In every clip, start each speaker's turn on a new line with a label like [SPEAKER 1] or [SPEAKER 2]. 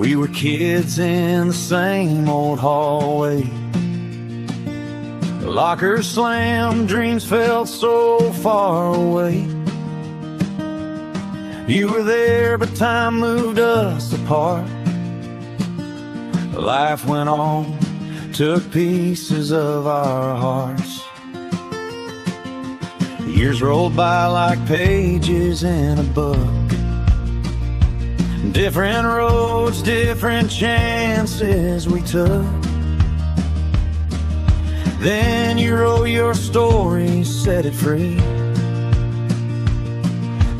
[SPEAKER 1] We were kids in the same old hallway. Lockers slammed, dreams felt so far away. You were there, but time moved us apart. Life went on, took pieces of our hearts. Years rolled by like pages in a book. Different roads, different chances we took. Then you wrote your story, set it free,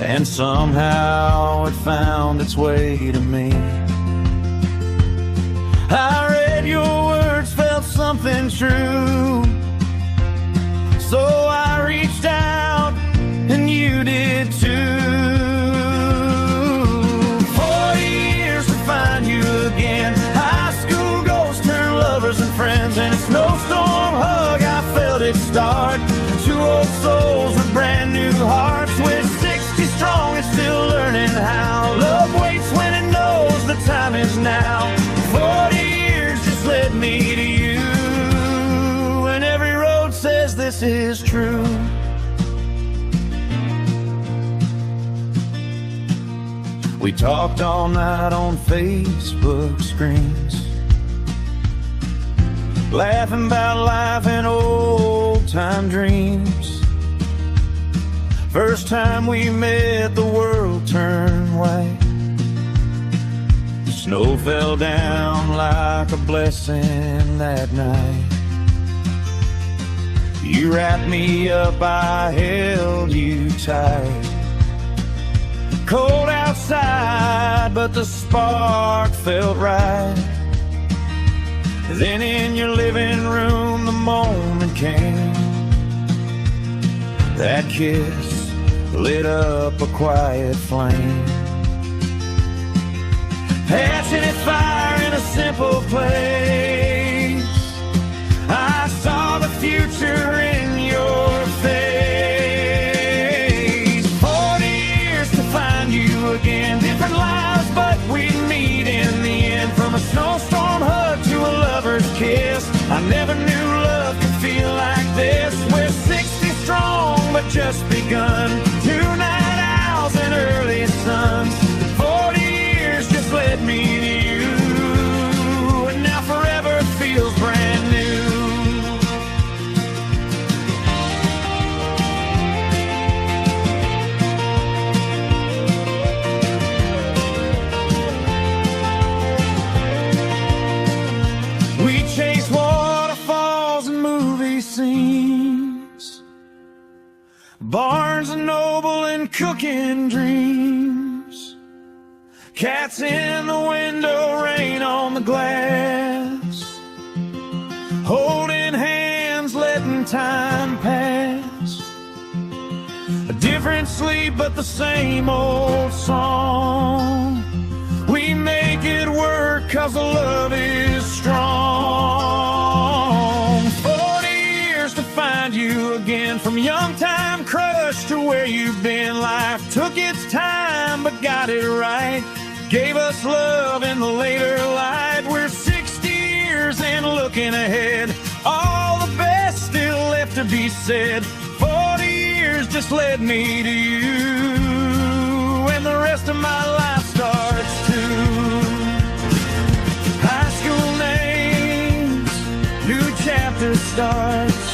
[SPEAKER 1] and somehow it found its way to me. I read your words, felt something true, so I reached out, and you did too. 4 years to find you again. High school goals turn lovers and friends, and a snowstorm hug, I felt it start. Two old souls with brand new hearts. We're 60 strong and still learning how love waits when it knows the time is now. 40 years just led me to you, and every road says this is true. We talked all night on Facebook screens, laughing about life and old-time dreams. First time we met, the world turned white. The snow fell down like a blessing that night. You wrapped me up, I held you tight. Cold outside, but the spark felt right. Then in your living room the moment came. That kiss lit up a quiet flame. Passionate fire in a simple place. I saw the future in your face. 40 years to find you again. Different lives, but we'd meet in the end. From a snowstorm hug to a lover's kiss, I never knew love could feel like this. We're 60 strong, but just begun. 2 night owls and early suns. 40 years just led me to you, and now forever feels brand new. We chase waterfalls and movie scenes, Barnes and Noble and cooking dreams. Cats in the window, rain on the glass, holding hands, letting time pass. A different sleep, but the same old song. We make it work 'cause the love is strong. 40 years to find you again. From young time crush to where you've been. Life took its time but got it right. Gave us love in the later light. We're 60 years and looking ahead. All the best still left to be said. 40 years just led me to you, and the rest of my life starts too. High school names, new chapter starts.